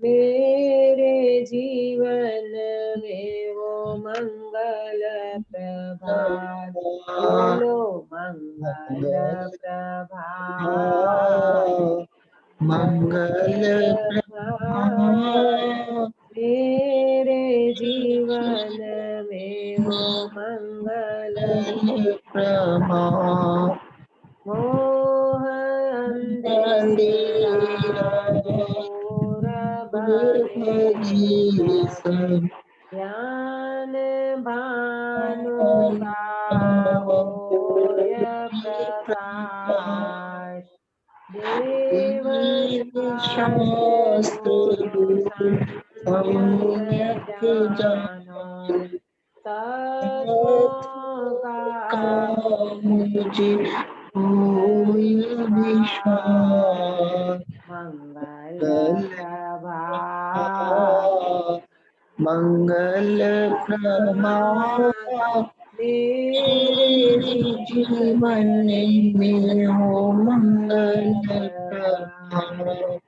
मेरे जीवन में वो मंगल प्रभात, बोलो मंगल प्रभात, मंगल प्रभात। मेरे जीवन में वो मंगल प्रभात। मोह अंधेरा दूर भगे सब, ज्ञान भानु का होय प्रकाश। देव शास्त्र गुरु सम्यक जानो, तत्वों का मुझे होय विश्वास। मंगल प्रभात, मंगल प्रभात। मेरे जीवन में हो मंगल प्रभात। प्रभात।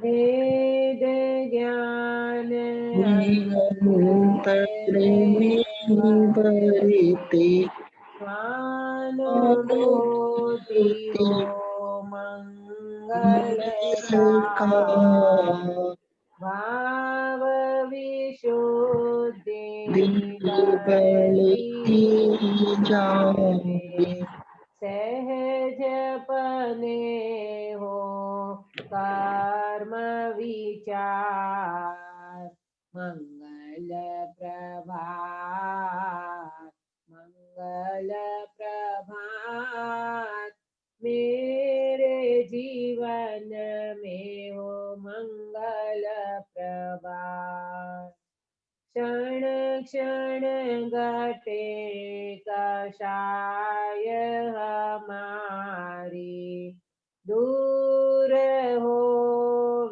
वेद ज्ञान निरंतर में बरते स्वानुभूति हो मंगल का, का भाव विशुद्धि दिल बढ़ती बढ़ती जाए। जाए। सहजपने हो कर्म विचार, मंगल प्रभात, मंगल प्रभात। मेरे जीवन में हो मंगल प्रभात। क्षण क्षण घटे कषाय हमारी, दूर हो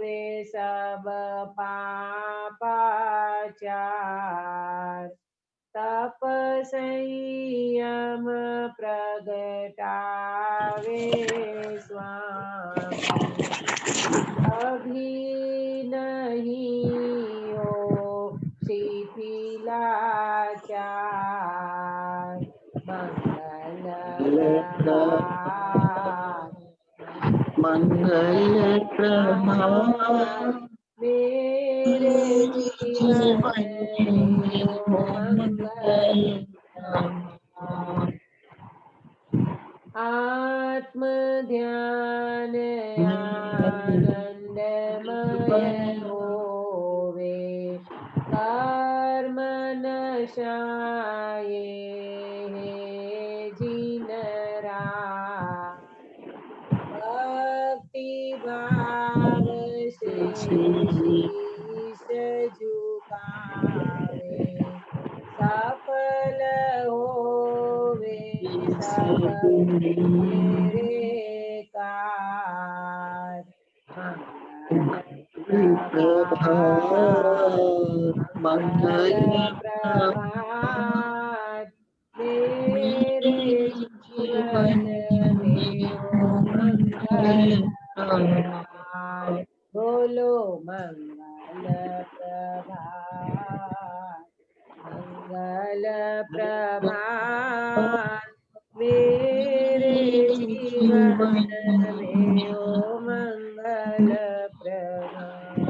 वे सब पापाचार। तप संयम प्रगटावे स्वामी, अभी नहीं हो शिथिलाचार। मंगल प्रभात, मंगल प्रभात। प्रभात। मेरे जीवन जीवन में में हो हो मंगल मंगल प्रभात। प्रभात। आत्म ध्यान आनंदमय होवे, कर्म नशाए हे जिन राय। भक्ति भाव से शीश झुकावे, सफल होवे सब मेरे कार। मंगल प्रभात, मंगल मंगल प्रभात। मेरे जीवन जीवन में हो मंगल प्रभात, बोलो मंगल प्रभात, मंगल प्रभात। मेरे जीवन में हो मंगल प्रभात।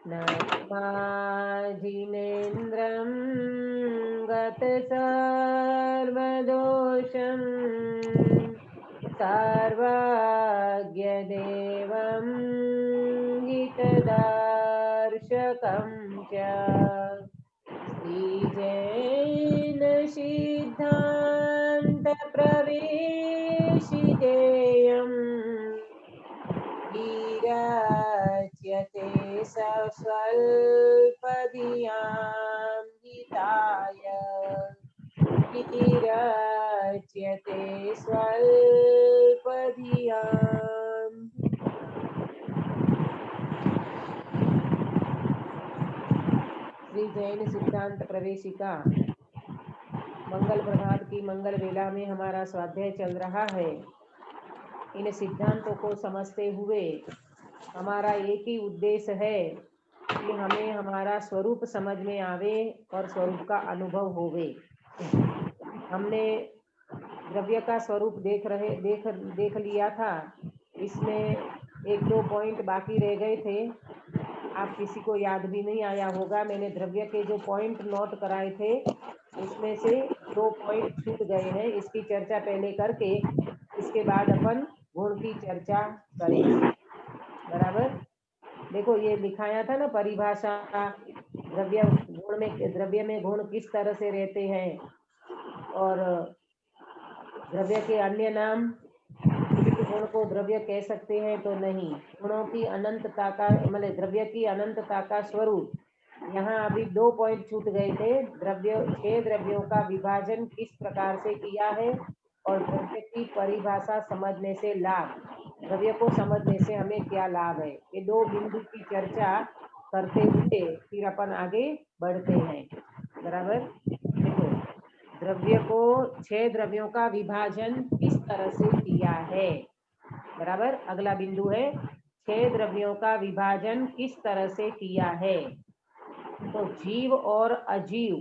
नमाजिनेन्द्रं गतसर्वदोषं, सर्वज्ञदेवं हितदर्शकं च, श्रीजैन सिद्धान्त प्रवेशितेयम्, विरच्यते स्वल्पधियां हिताय, विरच्यते स्वल्पधियां हिताय। श्री जैन सिद्धांत प्रवेशिका मंगल प्रभात की मंगल वेला में हमारा स्वाध्याय चल रहा है। इन सिद्धांतों को समझते हुए हमारा एक ही उद्देश्य है कि हमें हमारा स्वरूप समझ में आवे और स्वरूप का अनुभव होवे। हमने द्रव्य का स्वरूप देख लिया था। इसमें 1-2 पॉइंट बाकी रह गए थे, आप किसी को याद भी नहीं आया होगा। मैंने द्रव्य के जो पॉइंट नोट कराए थे उसमें से 2 पॉइंट छूट गए हैं। इसकी चर्चा पहले करके इसके बाद अपन गुण की चर्चा करेंगे। बराबर। देखो ये लिखाया था ना परिभाषा, द्रव्य में गुण किस तरह से रहते हैं और द्रव्य के अन्य नाम, किसी गुण को द्रव्य कह सकते हैं तो नहीं। गुणों की अनंतता का मतलब द्रव्य की अनंतता का स्वरूप। यहाँ अभी 2 पॉइंट छूट गए थे। 6 द्रव्यों का विभाजन किस प्रकार से किया है और द्रव्य की परिभाषा समझने से लाभ, द्रव्य को समझने से हमें क्या लाभ है, ये 2 बिंदु की चर्चा करते हुए फिर अपन आगे बढ़ते हैं। बराबर। देखो द्रव्य को 6 द्रव्यों का विभाजन किस तरह से किया है। बराबर। अगला बिंदु है 6 द्रव्यों का विभाजन किस तरह से किया है। तो जीव और अजीव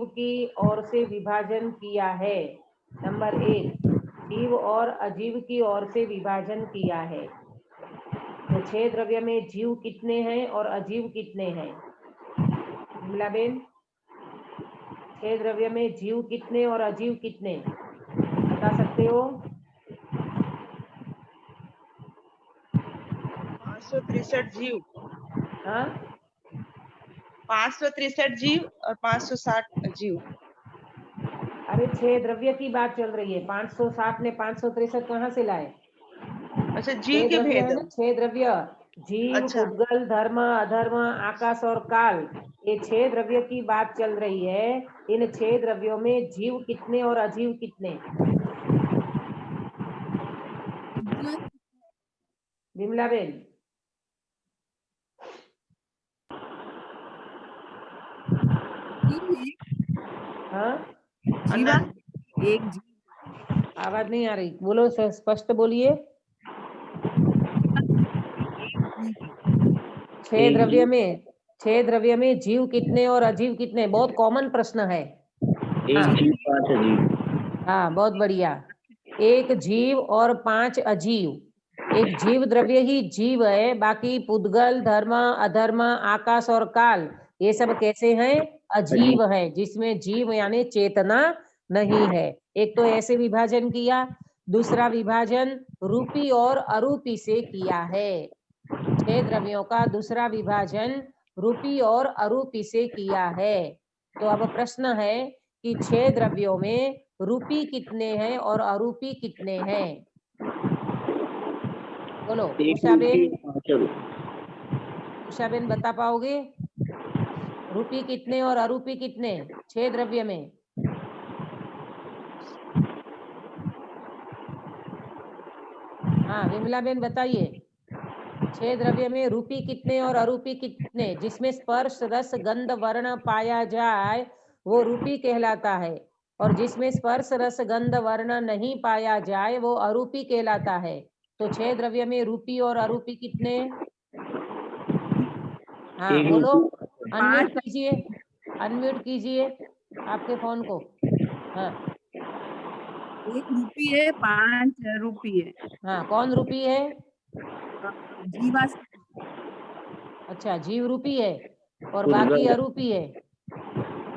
की ओर से विभाजन किया है। नंबर 1, जीव और अजीव की ओर से विभाजन किया है। तो 6 द्रव्य में जीव कितने हैं और अजीव कितने हैं विमला बेन? 6 द्रव्य में जीव कितने और अजीव कितने बता सकते हो? 563 जीव। हाँ 563 जीव और 560 जीव। अरे 6 द्रव्य की बात चल रही है। 560 ने 563 कहाँ से लाए? अच्छा 6 जीव के द्रव्य भेद। है ना, 6 द्रव्य। जीव, अच्छा पुद्गल, धर्म, अधर्म, आकाश और काल, ये 6 द्रव्य की बात चल रही है। इन 6 द्रव्यों में जीव कितने और अजीव कितने विमला बेन? हाँ अनंत। एक आवाज नहीं आ रही, बोलो स्पष्ट बोलिए। 6 द्रव्य में जीव कितने और अजीव कितने? बहुत कॉमन प्रश्न है। एक जीव 5 अजीव। हाँ बहुत बढ़िया। 1 जीव और 5 अजीव। एक जीव द्रव्य ही जीव है, बाकी पुद्गल, धर्म, अधर्म, आकाश और काल ये सब कैसे हैं? अजीव है, जिसमें जीव यानी चेतना नहीं है। एक तो ऐसे विभाजन किया, दूसरा विभाजन रूपी और अरूपी से किया है। 6 द्रव्यों का दूसरा विभाजन रूपी और अरूपी से किया है। तो अब प्रश्न है कि 6 द्रव्यों में रूपी कितने हैं और अरूपी कितने हैं? बोलो उषा बेन बता पाओगे? रूपी कितने और अरूपी कितने 6 द्रव्य में? हाँ विमला बेन बताइए। 6 द्रव्य में रूपी कितने और अरूपी कितने? जिसमें स्पर्श, रस, गंध, वर्ण पाया जाए वो रूपी कहलाता है, और जिसमें स्पर्श, रस, गंध, वर्ण नहीं पाया जाए वो अरूपी कहलाता है। तो 6 द्रव्य में रूपी और अरूपी कितने? हाँ बोलो, अनम्यूट कीजिए आपके फोन को। हाँ 1 रूपी है, 5 रूपी है। हाँ कौन रूपी है? जीवा। अच्छा जीव रूपी है और बाकी अरूपी है।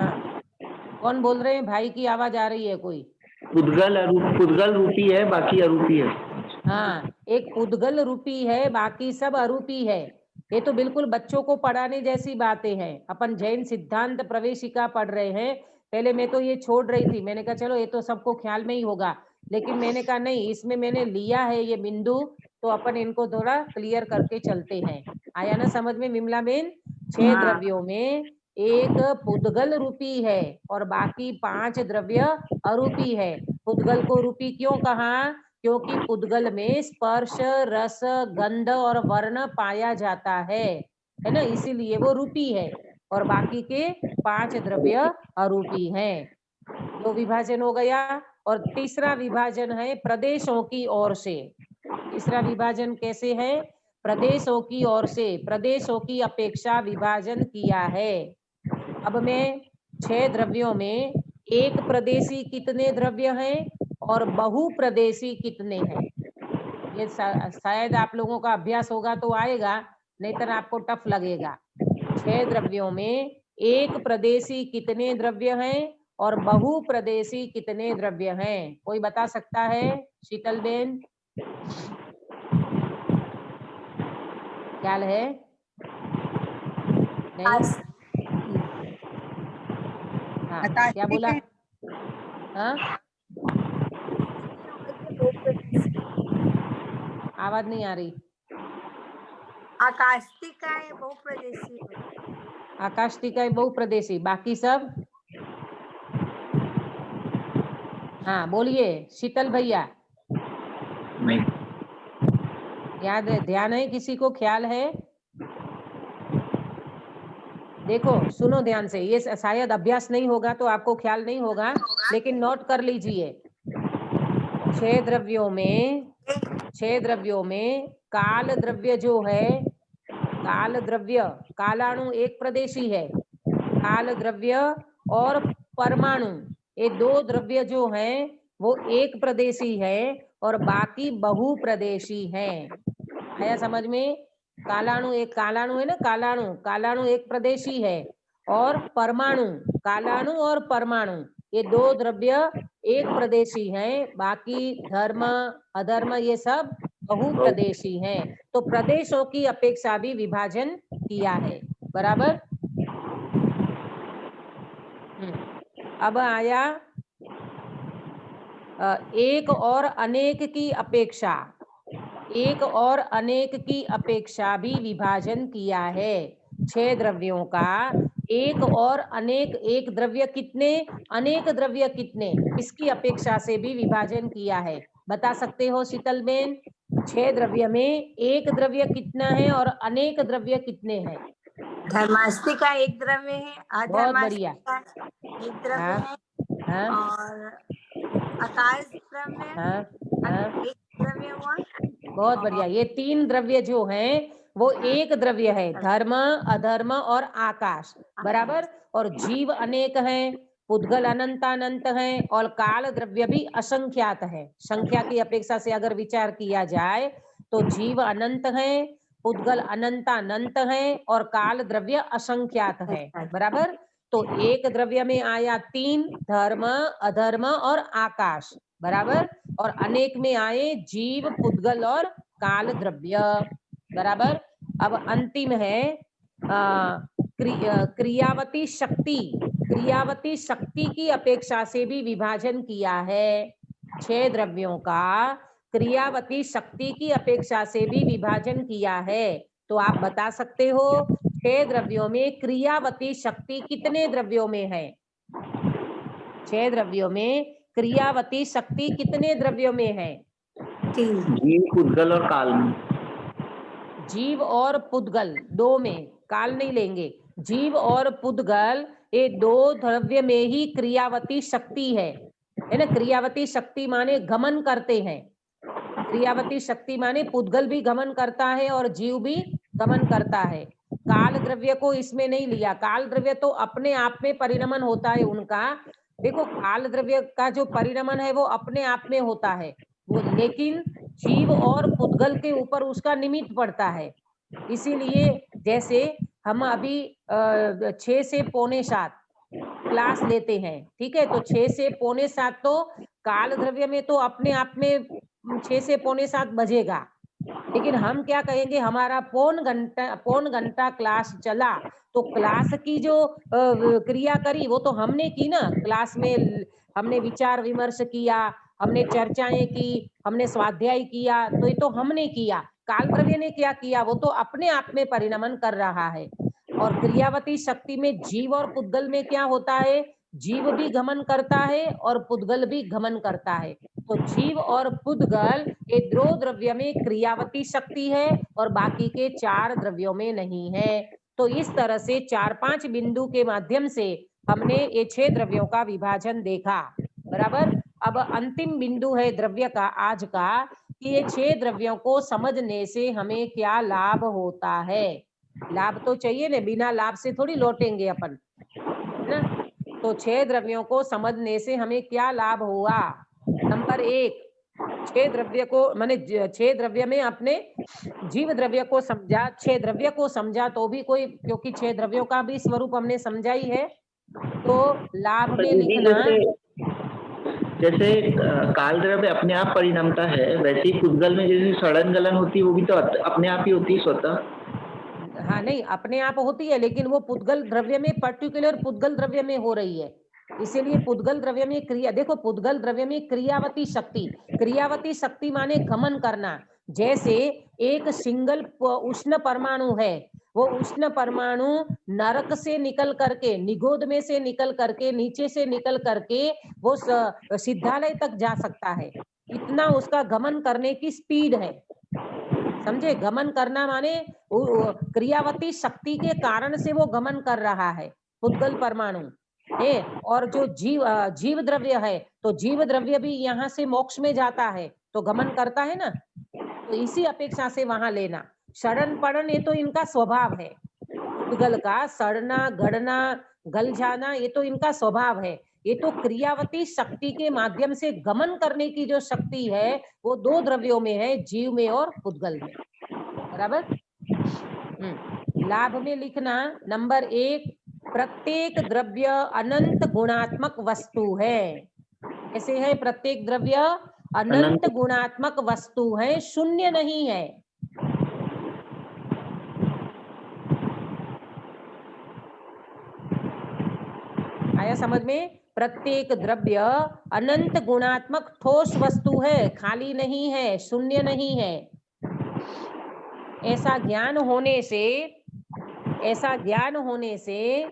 हाँ कौन बोल रहे हैं? भाई की आवाज आ रही है कोई? पुद्गल रूपी है, बाकी अरूपी है। हाँ एक पुद्गल रूपी है, बाकी सब अरूपी है। ये तो बिल्कुल बच्चों को पढ़ाने जैसी बातें हैं। अपन जैन सिद्धांत प्रवेशिका पढ़ रहे हैं। पहले मैं तो ये छोड़ रही थी, मैंने कहा चलो ये तो सबको ख्याल में ही होगा, लेकिन मैंने कहा नहीं, इसमें मैंने लिया है ये बिंदु, तो अपन इनको थोड़ा क्लियर करके चलते हैं। आया ना समझ में विमला बेन? 6 द्रव्यों में एक पुद्गल रूपी है और बाकी 5 द्रव्य अरूपी है। पुद्गल को रूपी क्यों कहा? क्योंकि पुद्गल में स्पर्श, रस, गंध और वर्ण पाया जाता है ना, इसीलिए वो रूपी है। और बाकी के 5 द्रव्य अरूपी हैं। 2 विभाजन हो गया। और तीसरा विभाजन है प्रदेशों की ओर से। तीसरा विभाजन कैसे है? प्रदेशों की ओर से, प्रदेशों की अपेक्षा विभाजन किया है। अब मैं 6 द्रव्यों में एक प्रदेशी कितने द्रव्य हैं और बहुप्रदेशी कितने हैं, ये शायद आप लोगों का अभ्यास होगा तो आएगा, नहीं तो आपको टफ लगेगा। 6 द्रव्यों में एक प्रदेशी कितने द्रव्य हैं और बहुप्रदेशी कितने द्रव्य हैं? कोई बता सकता है? शीतल बेन, ख्याल है? नहीं? हाँ, क्या बोला? हाँ, आवाज नहीं आ रही। आकाशिका है बहुप्रदेशी है। आकाशिका है बहुप्रदेशी, बाकी सब? हाँ बोलिए शीतल भैया। नहीं, याद है, ध्यान है, किसी को ख्याल है? देखो सुनो ध्यान से, ये शायद अभ्यास नहीं होगा तो आपको ख्याल नहीं होगा, लेकिन नोट कर लीजिए। 6 द्रव्यों में काल द्रव्य जो है, काल द्रव्य, कालाणु एक प्रदेशी है। काल द्रव्य और परमाणु, ये 2 द्रव्य जो हैं वो एक प्रदेशी है और बाकी बहुप्रदेशी हैं। आया समझ में? कालाणु, एक कालाणु है ना, कालाणु एक प्रदेशी है, और परमाणु, कालाणु और परमाणु, ये 2 द्रव्य एक प्रदेशी हैं, बाकी धर्म अधर्म ये सब बहुप्रदेशी हैं। तो प्रदेशों की अपेक्षा भी विभाजन किया है। बराबर? अब आया एक और अनेक की अपेक्षा। एक और अनेक की अपेक्षा भी विभाजन किया है। 6 द्रव्यों का एक और अनेक, एक द्रव्य कितने, अनेक द्रव्य कितने, इसकी अपेक्षा से भी विभाजन किया है। बता सकते हो शीतल बेन? 6 द्रव्य में एक द्रव्य कितना है और अनेक द्रव्य कितने हैं? धर्मास्तिका एक द्रव्य है, बहुत बढ़िया। अधर्मास्तिका एक द्रव्य है, हाँ और आकाश द्रव्य हाँ हाँ, एक द्रव्य हुआ। बहुत बढ़िया। ये 3 द्रव्य जो हैं वो एक द्रव्य है, धर्म अधर्म और आकाश। बराबर? और जीव अनेक हैं, पुद्गल अनंतानंत हैं, और काल द्रव्य भी असंख्यात है। संख्या की अपेक्षा से अगर विचार किया जाए तो जीव अनंत हैं, पुद्गल अनंतानंत हैं, और काल द्रव्य असंख्यात है। बराबर? तो एक द्रव्य में आया 3, धर्म अधर्म और आकाश। बराबर? और अनेक में आए जीव पुद्गल और काल द्रव्य। बराबर? अब अंतिम है क्रियावती शक्ति। क्रियावती शक्ति की अपेक्षा से भी विभाजन किया है। 6 द्रव्यों का क्रियावती शक्ति की अपेक्षा से भी विभाजन किया है। तो आप बता सकते हो 6 द्रव्यों में क्रियावती शक्ति कितने द्रव्यों में है? 6 द्रव्यों में क्रियावती शक्ति कितने द्रव्यों में है? 3। जीव, पुद्गल और काल में। जीव और पुद्गल 2 में, काल नहीं लेंगे। जीव और पुद्गल ये 2 द्रव्य में ही क्रियावती शक्ति है ना? क्रियावती शक्ति माने गमन करते हैं। क्रियावती शक्ति माने पुद्गल भी गमन करता है और जीव भी गमन करता है। काल द्रव्य को इसमें नहीं लिया। काल द्रव्य तो अपने आप में परिणमन होता है उनका। देखो काल द्रव्य का जो परिणमन है वो अपने आप में होता है वो, लेकिन जीव और पुद्गल के ऊपर उसका निमित्त पड़ता है। इसीलिए जैसे हम अभी 6 से 6:45 क्लास लेते हैं, ठीक है? तो 6 से 6:45 तो काल द्रव्य में तो अपने आप में 6 से 6:45 बजेगा, लेकिन हम क्या कहेंगे, हमारा पौन घंटा क्लास चला तो क्लास की जो क्रिया करी वो तो हमने की ना। क्लास में हमने विचार विमर्श किया, हमने चर्चाएं की, हमने स्वाध्याय किया, तो ये तो हमने किया। काल द्रव्य ने क्या किया? वो तो अपने आप में परिणमन कर रहा है। और क्रियावती शक्ति में जीव और पुद्गल में क्या होता है? जीव भी गमन करता है और पुद्गल भी गमन करता है। तो जीव और पुद्गल ये 2 द्रव्य में क्रियावती शक्ति है और बाकी के 4 द्रव्यों में नहीं है। तो इस तरह से 4-5 बिंदु के माध्यम से हमने ये 6 द्रव्यों का विभाजन देखा। बराबर? अब अंतिम बिंदु है द्रव्य का आज का कि ये 6 द्रव्यों को समझने से हमें क्या लाभ होता है। लाभ तो चाहिए ना, बिना लाभ से थोड़ी लौटेंगे अपन, है ना। तो 6 द्रव्यों को समझने से हमें क्या लाभ हुआ। नंबर 1, 6 द्रव्य को माने 6 द्रव्य में अपने जीव द्रव्य को समझा, 6 द्रव्य को समझा तो भी कोई, क्योंकि 6 द्रव्यों का भी स्वरूप हमने समझा ही है। तो लाभ में दीदी लिखना, जैसे काल द्रव्य अपने आप परिणमता है, वैसे ही पुद्गल में जैसे सड़न गलन होती है वो भी तो अपने आप ही होती है स्वतः। हाँ नहीं अपने आप होती है, लेकिन वो पुद्गल द्रव्य में, पर्टिकुलर पुद्गल द्रव्य में हो रही है। इसीलिए पुद्गल द्रव्य में क्रिया, देखो पुद्गल द्रव्य में क्रियावती शक्ति, क्रियावती शक्ति माने गमन करना। जैसे एक सिंगल उष्ण परमाणु है, वो उष्ण परमाणु नरक से निकल करके, निगोद में से निकल करके, नीचे से निकल करके वो सिद्धालय तक जा सकता है। इतना उसका गमन करने की स्पीड है, समझे। गमन करना माने क्रियावती शक्ति के कारण से वो गमन कर रहा है, पुद्गल परमाणु है। और जो जीव द्रव्य है, तो जीव द्रव्य भी यहाँ से मोक्ष में जाता है तो गमन करता है ना। तो इसी अपेक्षा से वहां लेना। सड़न पड़न ये तो इनका स्वभाव है, पुद्गल का सड़ना गड़ना गल जाना ये तो इनका स्वभाव है। ये तो क्रियावती शक्ति के माध्यम से गमन करने की जो शक्ति है वो 2 द्रव्यों में है, जीव में और पुद्गल में, बराबर। लाभ में लिखना नंबर 1, प्रत्येक द्रव्य अनंत गुणात्मक वस्तु है। ऐसे है, प्रत्येक द्रव्य अनंत गुणात्मक वस्तु है, शून्य नहीं है। आया समझ में। प्रत्येक द्रव्य अनंत गुणात्मक ठोस वस्तु है, खाली नहीं है, शून्य नहीं है। ऐसा ज्ञान होने से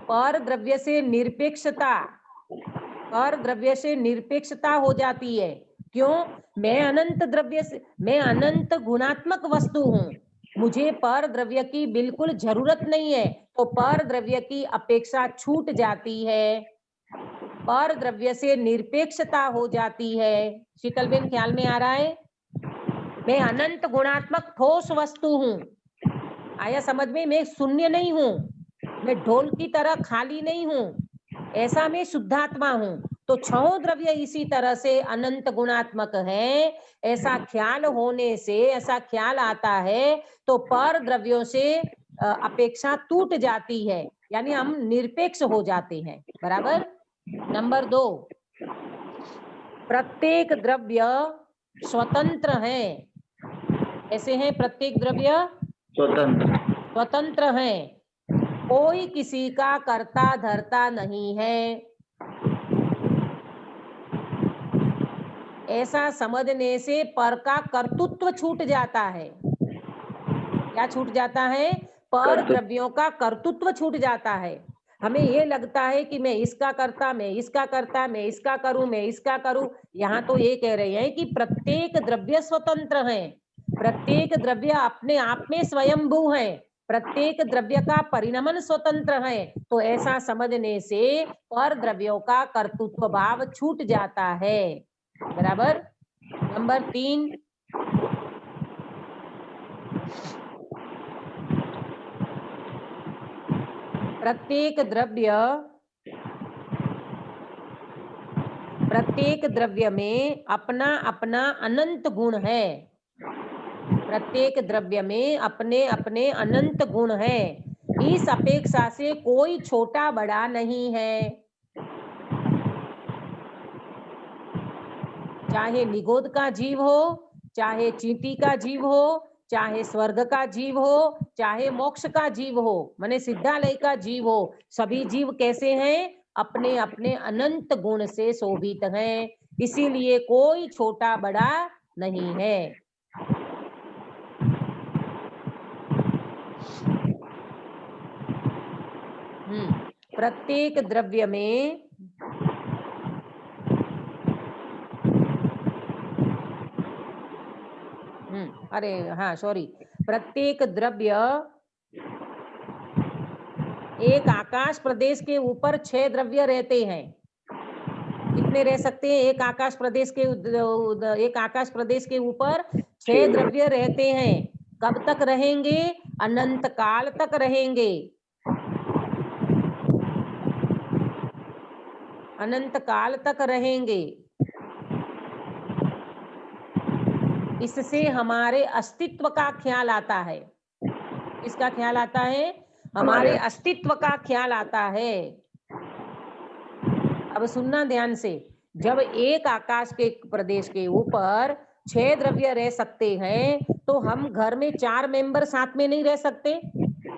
पर द्रव्य से निरपेक्षता, पर द्रव्य से निरपेक्षता हो जाती है। क्यों? मैं अनंत द्रव्य से, मैं अनंत गुणात्मक वस्तु हूं, मुझे पर द्रव्य की बिल्कुल जरूरत नहीं है, तो पर द्रव्य की अपेक्षा छूट जाती है, पर द्रव्य से निरपेक्षता हो जाती है। शीतलबेन ख्याल में आ रहा है? मैं अनंत गुणात्मक ठोस वस्तु हूं, आया समझ में। मैं शून्य नहीं हूं, मैं ढोल की तरह खाली नहीं हूं, ऐसा मैं शुद्धात्मा हूं। तो 6 द्रव्य इसी तरह से अनंत गुणात्मक है। ऐसा ख्याल होने से, ऐसा ख्याल आता है तो पर द्रव्यों से अपेक्षा टूट जाती है, यानी हम निरपेक्ष हो जाते हैं, बराबर। नंबर 2, प्रत्येक द्रव्य स्वतंत्र है। ऐसे हैं, प्रत्येक द्रव्य स्वतंत्र है, कोई किसी का कर्ता धर्ता नहीं है। ऐसा समझने से पर का कर्तृत्व छूट जाता है। क्या छूट जाता है? पर द्रव्यों का कर्तृत्व छूट जाता है। हमें ये लगता है कि मैं इसका करता, मैं इसका करता, मैं इसका करूं, मैं इसका करूं। यहाँ तो ये कह रहे हैं कि प्रत्येक द्रव्य स्वतंत्र है, प्रत्येक द्रव्य अपने आप में स्वयंभू है, प्रत्येक द्रव्य का परिणमन स्वतंत्र है। तो ऐसा समझने से पर द्रव्यों का कर्तृत्व भाव छूट जाता है, बराबर। नंबर 3, प्रत्येक द्रव्य में अपना अपना अनंत गुण है, प्रत्येक द्रव्य में अपने अपने अनंत गुण है। इस अपेक्षा से कोई छोटा बड़ा नहीं है, चाहे निगोद का जीव हो, चाहे चींटी का जीव हो, चाहे स्वर्ग का जीव हो, चाहे मोक्ष का जीव हो, माने सिद्धालय का जीव हो। सभी जीव कैसे हैं? अपने अपने अनंत गुण से शोभित हैं, इसीलिए कोई छोटा बड़ा नहीं है। प्रत्येक द्रव्य में अरे हाँ सॉरी, प्रत्येक द्रव्य, एक आकाश प्रदेश के ऊपर 6 द्रव्य रहते हैं, कितने रह सकते हैं? एक आकाश प्रदेश के ऊपर 6 द्रव्य रहते हैं। कब तक रहेंगे? अनंत काल तक रहेंगे। अनंत काल तक रहेंगे। इससे हमारे अस्तित्व का ख्याल आता है। किसका ख्याल आता है? हमारे अस्तित्व का ख्याल आता है। अब सुनना ध्यान से, जब एक आकाश के प्रदेश के ऊपर 6 द्रव्य रह सकते हैं, तो हम घर में 4 मेंबर साथ में नहीं रह सकते,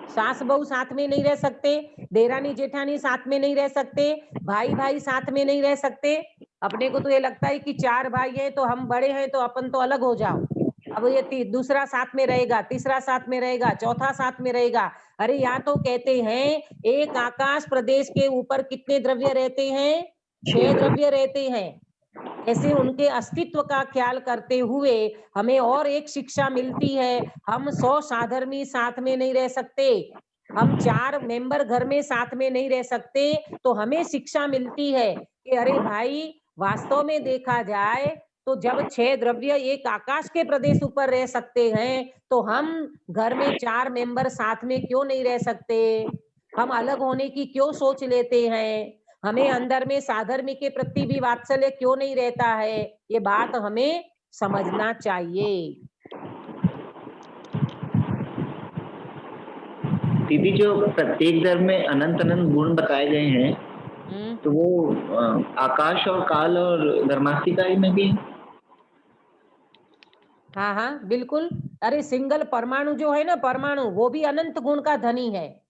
सास बहू साथ में नहीं रह सकते, देरानी जेठानी साथ में नहीं रह सकते, भाई भाई साथ में नहीं रह सकते। अपने को तो ये लगता है कि 4 भाई हैं तो हम बड़े हैं तो अपन तो अलग हो जाओ। अब ये दूसरा साथ में रहेगा, तीसरा साथ में रहेगा, चौथा साथ में रहेगा। अरे यहाँ तो कहते हैं एक आकाश प्रदेश के ऊपर कितने द्रव्य रहते हैं? 6 द्रव्य रहते हैं। ऐसे उनके अस्तित्व का ख्याल करते हुए हमें और एक शिक्षा मिलती है। हम 100 साधर्मी साथ में नहीं रह सकते, हम 4 मेंबर घर में साथ में नहीं रह सकते। तो हमें शिक्षा मिलती है कि अरे भाई, वास्तव में देखा जाए तो जब 6 द्रव्य एक आकाश के प्रदेश ऊपर रह सकते हैं, तो हम घर में 4 मेंबर साथ में क्यों नहीं रह सकते? हम अलग होने की क्यों सोच लेते हैं? हमें अंदर में साधर्मी के प्रति भी वात्सल्य क्यों नहीं रहता है? ये बात हमें समझना चाहिए। दीदी, जो प्रत्येक धर्म में अनंत अनंत गुण बताए गए हैं, तो वो आकाश और काल और धर्मास्तिकाई में भी? हाँ हाँ बिल्कुल। अरे सिंगल परमाणु जो है ना, परमाणु, वो भी अनंत गुण का धनी है।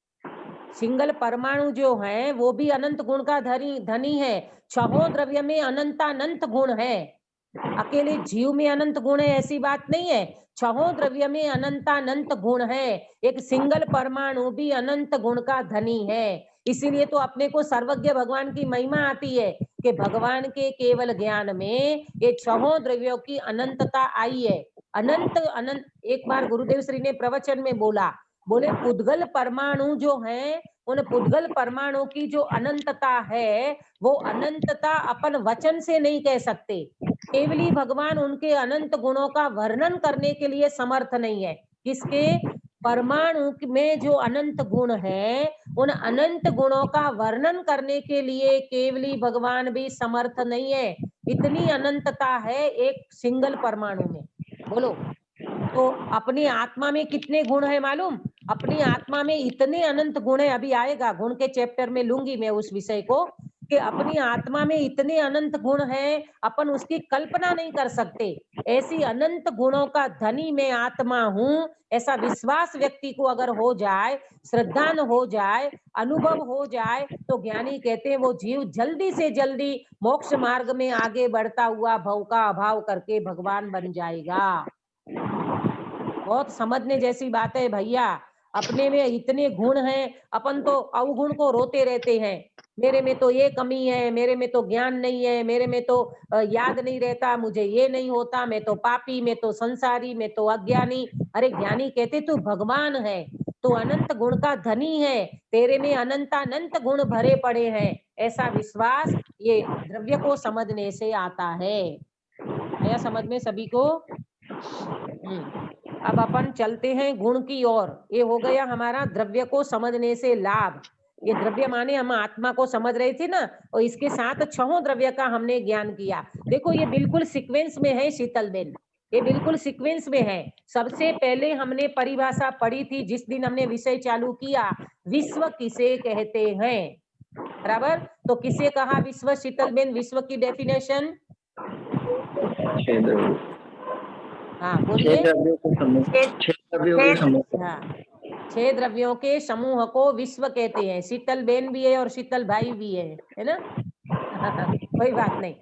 सिंगल परमाणु जो है वो भी अनंत गुण का धनी है। 6 द्रव्य में अनंतानंत गुण है। अकेले जीव में अनंत गुण है ऐसी बात नहीं है। 6 द्रव्य में अनंतानंत गुण है। एक सिंगल परमाणु भी अनंत गुण का धनी है। इसीलिए तो अपने को सर्वज्ञ भगवान की महिमा आती है कि भगवान के केवल ज्ञान में ये 6 द्रव्यों की अनंतता आई है। अनंत अनंत। एक बार गुरुदेव श्री ने प्रवचन में बोले पुद्गल परमाणु जो है, उन पुद्गल परमाणु की जो अनंतता है, वो अनंतता अपन वचन से नहीं कह सकते। केवली भगवान उनके अनंत गुणों का वर्णन करने के लिए समर्थ नहीं है। किसके? परमाणु में जो अनंत गुण है, उन अनंत गुणों का वर्णन करने के लिए केवली भगवान भी समर्थ नहीं है। इतनी अनंतता है एक सिंगल परमाणु में। बोलो, तो अपनी आत्मा में कितने गुण है मालूम? अपनी आत्मा में इतने अनंत गुण है। अभी आएगा, गुण के चैप्टर में लूंगी मैं उस विषय को, कि अपनी आत्मा में इतने अनंत गुण हैं, अपन उसकी कल्पना नहीं कर सकते। ऐसी अनंत गुणों का धनी मैं आत्मा हूँ, ऐसा विश्वास व्यक्ति को अगर हो जाए, श्रद्धान हो जाए, अनुभव हो जाए, तो ज्ञानी कहते हैं वो जीव जल्दी से जल्दी मोक्ष मार्ग में आगे बढ़ता हुआ भव का अभाव करके भगवान बन जाएगा। बहुत समझने जैसी बात है भैया। अपने में इतने गुण हैं, अपन तो अवगुण को रोते रहते हैं। मेरे में तो ये कमी है, मेरे में तो ज्ञान नहीं है, मेरे में तो याद नहीं रहता, मुझे ये नहीं होता, मैं तो पापी, मैं तो संसारी, मैं तो अज्ञानी। अरे ज्ञानी कहते तू भगवान है, तू अनंत गुण का धनी है, तेरे में अनंतानंत गुण भरे पड़े हैं। ऐसा विश्वास ये द्रव्य को समझने से आता है। आया समझ में सभी को? अब अपन चलते हैं गुण की ओर। ये हो गया हमारा द्रव्य को समझने से लाभ। ये द्रव्य माने हम आत्मा को समझ रहे थे ना, और इसके साथ 6 द्रव्य का हमने ज्ञान किया। देखो ये बिल्कुल सीक्वेंस में है शीतल बेन, ये बिल्कुल सीक्वेंस में है। सबसे पहले हमने परिभाषा पढ़ी थी जिस दिन हमने विषय चालू किया, विश्व किसे कहते हैं, बराबर? तो किसे कहा विश्व शीतल बेन? विश्व की डेफिनेशन? हाँ बोलिए। 6 द्रव्यों के समूह को विश्व कहते हैं। शीतल बेन भी है और शीतल भाई भी है ना? कोई बात नहीं।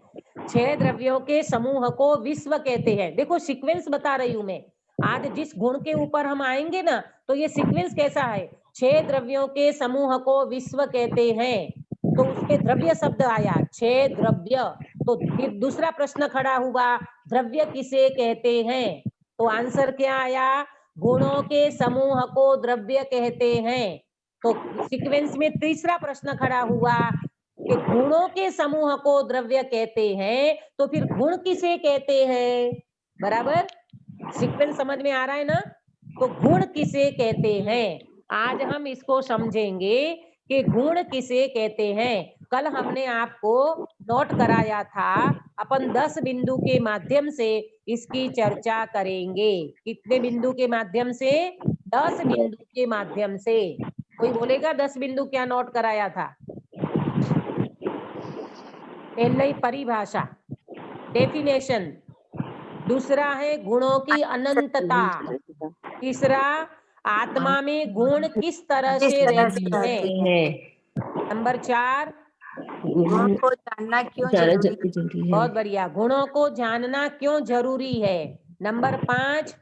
6 द्रव्यों के समूह को विश्व कहते हैं। देखो सीक्वेंस बता रही हूं मैं। आज जिस गुण के ऊपर हम आएंगे ना, तो ये सीक्वेंस कैसा है? 6 द्रव्यों के समूह को विश्व कहते हैं, तो उसके द्रव्य शब्द आया 6 द्रव्य। तो फिर दूसरा प्रश्न खड़ा हुआ, द्रव्य किसे कहते हैं? तो आंसर क्या आया? गुणों के समूह को द्रव्य कहते हैं। तो सीक्वेंस में तीसरा प्रश्न खड़ा हुआ, कि गुणों के समूह को द्रव्य कहते हैं, तो फिर गुण किसे कहते हैं? बराबर, सीक्वेंस समझ में आ रहा है ना? तो गुण किसे कहते हैं, आज हम इसको समझेंगे कि गुण किसे कहते हैं। कल हमने आपको नोट कराया था, अपन 10 बिंदु के माध्यम से इसकी चर्चा करेंगे। कितने बिंदु के माध्यम से? 10 बिंदु के माध्यम से। कोई बोलेगा 10 बिंदु क्या नोट कराया था? पहले परिभाषा, डेफिनेशन, दूसरा है गुणों की अनंतता, तीसरा आत्मा में गुण किस तरह किस से तरह रहते से रहते हैं, हैं, नंबर 4 गुण को जानना क्यों जरूरी है, बहुत बढ़िया, गुणों को जानना क्यों जरूरी है, नंबर 5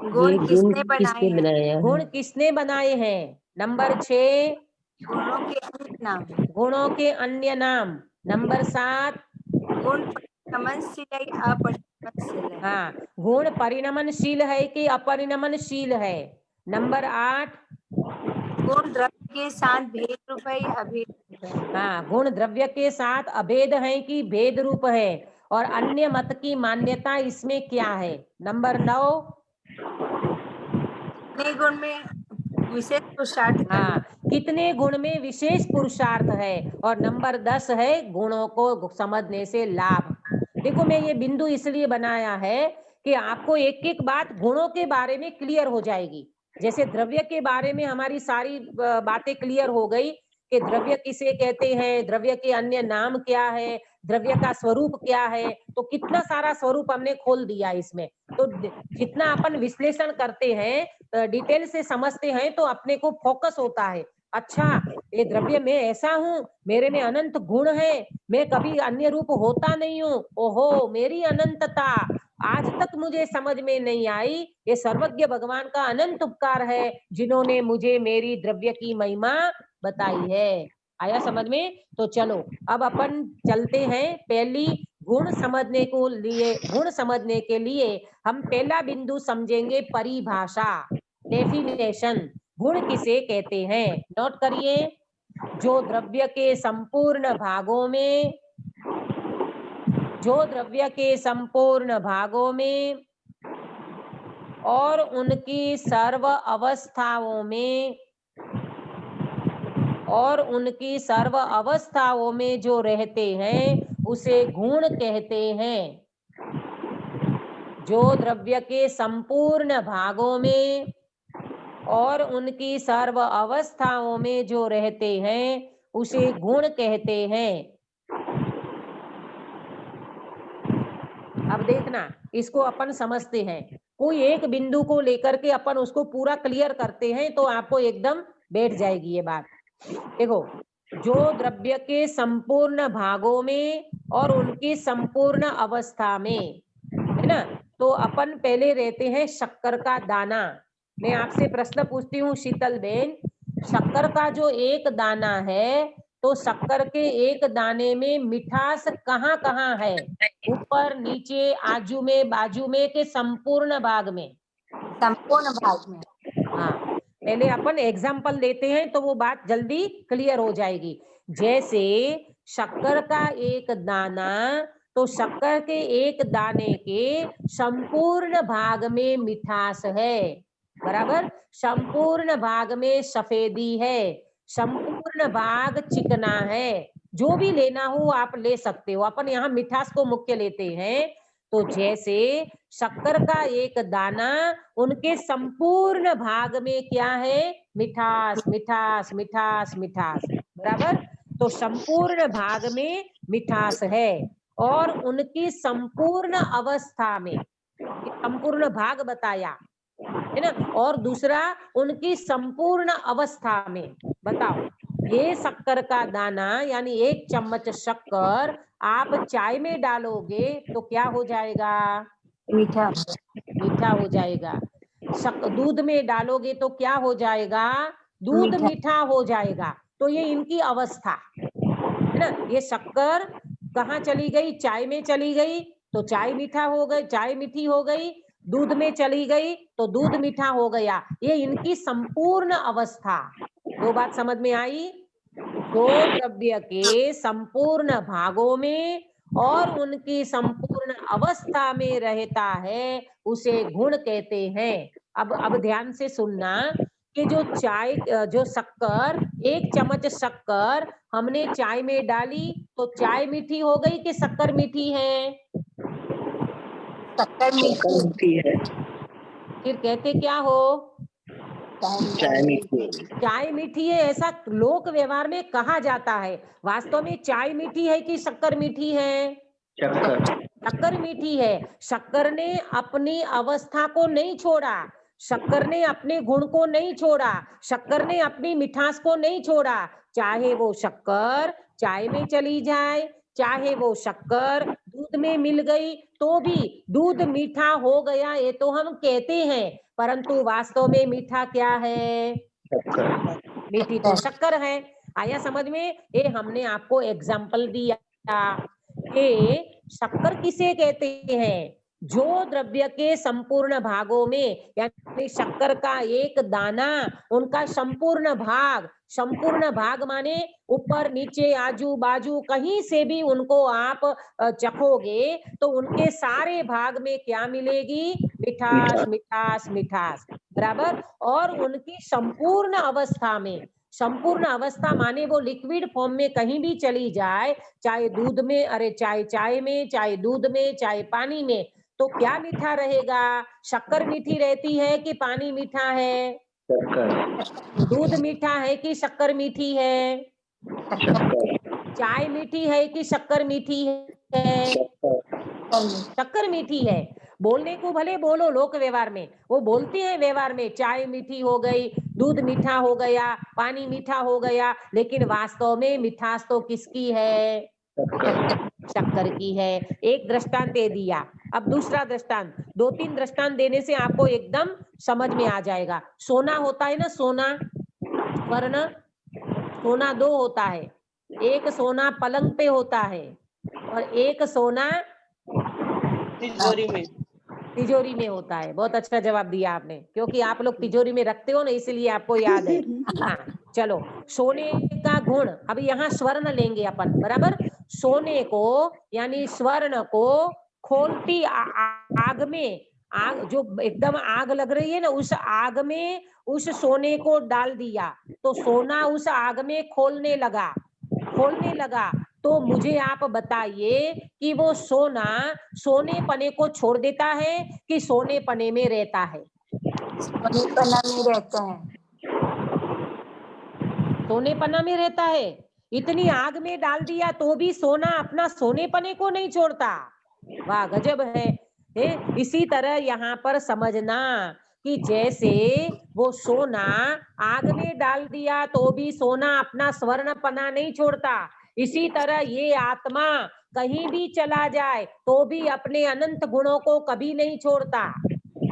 गुण किसने बनाए हैं, गुण किसने बनाए हैं, नंबर 6 गुणों के अनेक नाम, गुणों के अन्य नाम, नंबर 7 गुण परिणमनशील है या अपरिणमनशील है, हाँ, गुण परिणमनशील है कि अपरिणमनशील है, नंबर 8 गुण द्रव्य के साथ भेद रूप है या अभेद रूप है, हाँ, गुण द्रव्य के साथ अभेद है कि भेद रूप है, और अन्य मत की मान्यता इसमें क्या है, नंबर 9 कितने गुण में विशेष पुरुषार्थ करना, हाँ, कितने गुण में विशेष पुरुषार्थ है, और नंबर 10 है गुणों को समझने से लाभ। देखो, मैं ये बिंदु इसलिए बनाया है कि आपको एक एक बात गुणों के बारे में क्लियर हो जाएगी। जैसे द्रव्य के बारे में हमारी सारी बातें क्लियर हो गई कि द्रव्य किसे कहते हैं, द्रव्य के अन्य नाम क्या है, द्रव्य का स्वरूप क्या है, तो कितना सारा स्वरूप हमने खोल दिया इसमें। तो जितना अपन विश्लेषण करते हैं, डिटेल से समझते हैं, तो अपने को फोकस होता है, अच्छा ये द्रव्य में ऐसा हूँ, मेरे में अनंत गुण है, मैं कभी अन्य रूप होता नहीं हूँ, ओहो मेरी अनंतता आज तक मुझे समझ में नहीं आई, ये सर्वज्ञ भगवान का अनंत उपकार है जिन्होंने मुझे मेरी द्रव्य की महिमा बताई है। आया समझ में? तो चलो अब अपन चलते हैं, पहली गुण समझने के लिए हम पहला बिंदु समझेंगे, परिभाषा, डेफिनेशन। गुण किसे कहते हैं, नोट करिए, जो द्रव्य के संपूर्ण भागों में और उनकी सर्व अवस्थाओं में जो रहते हैं उसे गुण कहते हैं। जो द्रव्य के संपूर्ण भागों में और उनकी सर्व अवस्थाओं में जो रहते हैं उसे गुण कहते हैं। अब देखना, इसको अपन समझते हैं, कोई एक बिंदु को लेकर के अपन उसको पूरा क्लियर करते हैं तो आपको एकदम बैठ जाएगी ये बात। देखो, जो द्रव्य के संपूर्ण भागों में और उनकी संपूर्ण अवस्था में, है ना, तो अपन पहले रहते हैं शक्कर का दाना। मैं आपसे प्रश्न पूछती हूँ शीतल बेन, शक्कर का जो एक दाना है, तो शक्कर के एक दाने में मिठास कहाँ कहाँ है, ऊपर नीचे आजू में बाजू में के संपूर्ण भाग में? संपूर्ण भाग में। हाँ, पहले अपन एग्जाम्पल देते हैं तो वो बात जल्दी क्लियर हो जाएगी। जैसे शक्कर का एक दाना, तो शक्कर के एक दाने के संपूर्ण भाग में मिठास है, बराबर, संपूर्ण भाग में सफेदी है, संपूर्ण भाग चिकना है, जो भी लेना हो आप ले सकते हो, अपन यहाँ मिठास को मुख्य लेते हैं। तो जैसे शक्कर का एक दाना, उनके संपूर्ण भाग में क्या है, मिठास मिठास मिठास मिठास, बराबर, तो संपूर्ण भाग में मिठास है, और उनकी संपूर्ण अवस्था में, संपूर्ण भाग बताया है ना, और दूसरा उनकी संपूर्ण अवस्था में। बताओ, ये शक्कर का दाना यानी 1 चम्मच शक्कर आप चाय में डालोगे तो क्या हो जाएगा, मीठा, मीठा हो जाएगा। दूध में डालोगे तो क्या हो जाएगा, दूध मीठा हो जाएगा। तो ये इनकी अवस्था है ना, ये शक्कर कहाँ चली गई, चाय में चली गई तो चाय मीठा हो गई, चाय मीठी हो गई, दूध में चली गई तो दूध मीठा हो गया। ये इनकी संपूर्ण अवस्था। दो बात समझ में आई? जो द्रव्य के संपूर्ण भागों में और उनकी संपूर्ण अवस्था में रहता है उसे गुण कहते हैं। अब ध्यान से सुनना कि जो शक्कर, 1 चम्मच शक्कर हमने चाय में डाली तो चाय मीठी हो गई कि शक्कर मीठी है? शक्कर मीठी मीठी है, फिर कहते क्या हो? चाय मीठी है। चाय मीठी है ऐसा लोक व्यवहार में कहा जाता है। वास्तव में चाय मीठी है कि शक्कर मीठी है? शक्कर। शक्कर मीठी है। शक्कर ने अपनी अवस्था को नहीं छोड़ा, शक्कर ने अपने गुण को नहीं छोड़ा, शक्कर ने अपनी मिठास को नहीं छोड़ा। चाहे वो शक्कर चाय में चली जाए, चाहे वो शक्कर दूध में मिल गई तो भी दूध मीठा हो गया ये तो हम कहते हैं, परंतु वास्तव में मीठा क्या है? शक्कर। मीठी तो शक्कर है। आया समझ में? ये हमने आपको एग्जाम्पल दिया कि शक्कर किसे कहते हैं? जो द्रव्य के संपूर्ण भागों में, यानी शक्कर का एक दाना, उनका संपूर्ण भाग माने ऊपर नीचे आजू बाजू कहीं से भी उनको आप चखोगे तो उनके सारे भाग में क्या मिलेगी? मिठास मिठास मिठास, बराबर। और उनकी संपूर्ण अवस्था माने वो लिक्विड फॉर्म में कहीं भी चली जाए, चाहे दूध में, अरे चाय में, चाहे दूध में, चाहे पानी में, तो क्या मीठा रहेगा? शक्कर मीठी रहती है कि पानी मीठा है? शक्कर। दूध मीठा है कि शक्कर मीठी है? शक्कर। चाय मीठी है कि शक्कर मीठी है? शक्कर। शक्कर मीठी है। बोलने को भले बोलो लोक व्यवहार में, वो बोलते हैं व्यवहार में चाय मीठी हो गई, दूध मीठा हो गया, पानी मीठा हो गया, लेकिन वास्तव में मिठास तो किसकी है? शक्कर की है। एक दृष्टांत दे दिया, अब दूसरा दृष्टांत, 2-3 दृष्टांत देने से आपको एकदम समझ में आ जाएगा। सोना होता है ना, सोना, वर्ण सोना 2 होता है, एक सोना पलंग पे होता है और एक सोना तिजोरी में होता है। बहुत अच्छा जवाब दिया आपने, क्योंकि आप लोग तिजोरी में रखते हो ना, इसलिए आपको याद है। हाँ, चलो, सोने का गुण, अब यहाँ स्वर्ण लेंगे अपन, बराबर। सोने को यानी स्वर्ण को खोलती आग में, आग जो एकदम आग लग रही है ना, उस आग में उस सोने को डाल दिया तो सोना उस आग में खोलने लगा। तो मुझे आप बताइए कि वो सोना सोने पने को छोड़ देता है कि सोने पने में रहता है? सोने पना में रहता है। सोने पना में रहता है। इतनी आग में डाल दिया तो भी सोना अपना सोने पने को नहीं छोड़ता। वाह, गजब है। इसी तरह यहाँ पर समझना कि जैसे वो सोना आग में डाल दिया तो भी सोना अपना स्वर्ण पना नहीं छोड़ता, इसी तरह ये आत्मा कहीं भी चला जाए तो भी अपने अनंत गुणों को कभी नहीं छोड़ता।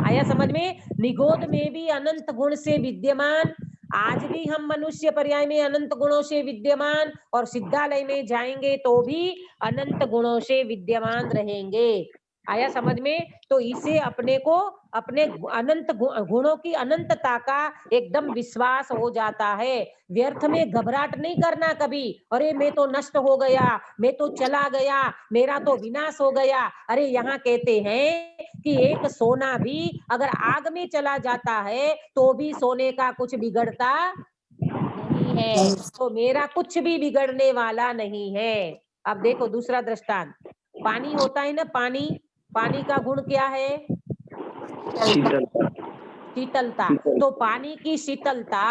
आया समझ में? निगोद में भी अनंत गुण से विद्यमान, आज भी हम मनुष्य पर्याय में अनंत गुणों से विद्यमान, और सिद्धालय में जाएंगे तो भी अनंत गुणों से विद्यमान रहेंगे। आया समझ में? तो इसे अपने को अपने अनंत गुणों की अनंतता का एकदम विश्वास हो जाता है। व्यर्थ में घबराहट नहीं करना कभी, अरे मैं तो नष्ट हो गया, मैं तो चला गया, मेरा तो विनाश हो गया। अरे यहाँ कहते हैं कि एक सोना भी अगर आग में चला जाता है तो भी सोने का कुछ बिगड़ता नहीं है, तो मेरा कुछ भी बिगड़ने वाला नहीं है। अब देखो दूसरा दृष्टांत, पानी होता है ना, पानी का गुण क्या है? शीतलता। तो पानी की शीतलता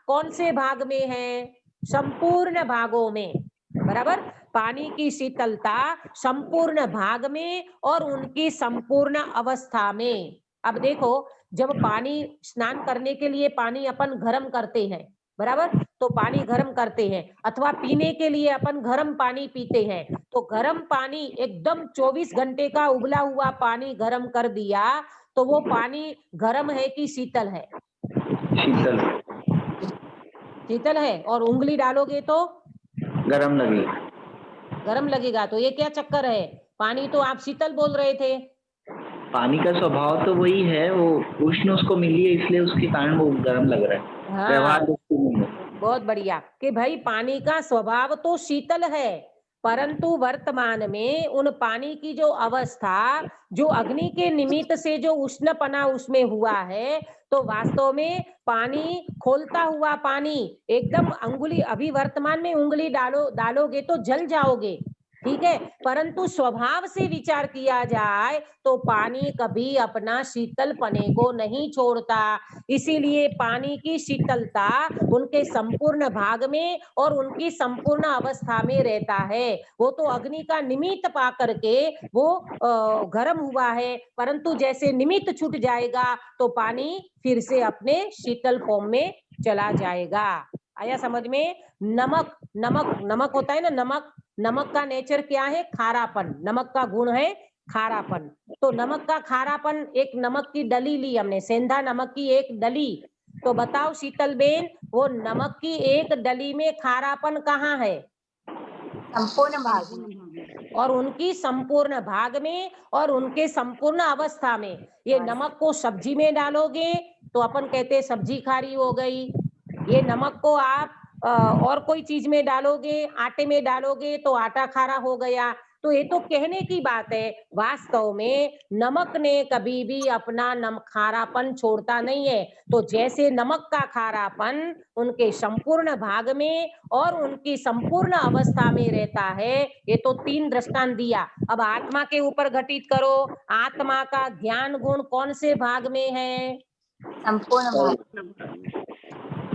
कौन से भाग में है? संपूर्ण भागों में, बराबर। पानी की शीतलता संपूर्ण भाग में और उनकी संपूर्ण अवस्था में। अब देखो, जब पानी स्नान करने के लिए पानी अपन गर्म करते हैं, बराबर, तो पानी गर्म करते हैं, अथवा पीने के लिए अपन गर्म पानी पीते हैं, तो गर्म पानी एकदम 24 घंटे का उबला हुआ पानी गर्म कर दिया तो वो पानी गर्म है कि शीतल है? शीतल है। और उंगली डालोगे तो गरम लगेगा। तो ये क्या चक्कर है? पानी तो आप शीतल बोल रहे थे। पानी का स्वभाव तो वही है, वो उष्ण उसको मिली है इसलिए उसके कारण वो गर्म लग रहा है। हाँ, बहुत बढ़िया कि भाई पानी का स्वभाव तो शीतल है, परंतु वर्तमान में उन पानी की जो अवस्था, जो अग्नि के निमित्त से जो उष्णपना उसमें हुआ है, तो वास्तव में पानी, खोलता हुआ पानी एकदम अंगुली, अभी वर्तमान में उंगली डालोगे तो जल जाओगे, ठीक है, परंतु स्वभाव से विचार किया जाए तो पानी कभी अपना शीतलपने को नहीं छोड़ता। इसीलिए पानी की शीतलता उनके संपूर्ण भाग में और उनकी संपूर्ण अवस्था में रहता है। वो तो अग्नि का निमित्त पा करके वो गर्म हुआ है, परंतु जैसे निमित्त छूट जाएगा तो पानी फिर से अपने शीतल फॉर्म में चला जाएगा। आया समझ में? नमक, नमक, नमक होता है ना, नमक, नमक का नेचर क्या है? खारापन। नमक का गुण है खारापन। तो नमक का खारापन, एक नमक की डली ली हमने, सेंधा नमक की एक डली, तो बताओ शीतल बेन, वो नमक की एक डली में खारापन कहाँ है? संपूर्ण भाग में और उनकी संपूर्ण भाग में और उनके संपूर्ण अवस्था में। ये नमक को सब्जी में डालोगे तो अपन कहते हैं सब्जी खारी हो गई। ये नमक को आप और कोई चीज में डालोगे, आटे में डालोगे तो आटा खारा हो गया। तो ये तो कहने की बात है, वास्तव में नमक ने कभी भी अपना खारापन छोड़ता नहीं है। तो जैसे नमक का खारापन उनके संपूर्ण भाग में और उनकी संपूर्ण अवस्था में रहता है, ये तो 3 दृष्टांत दिया। अब आत्मा के ऊपर घटित करो, आत्मा का ज्ञान गुण कौन से भाग में है? संपूर्ण भाग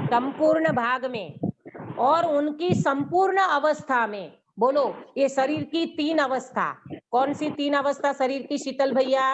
संपूर्ण भाग में और उनकी संपूर्ण अवस्था में। बोलो, ये शरीर की 3 अवस्था, कौन सी 3 अवस्था शरीर की शीतल भैया?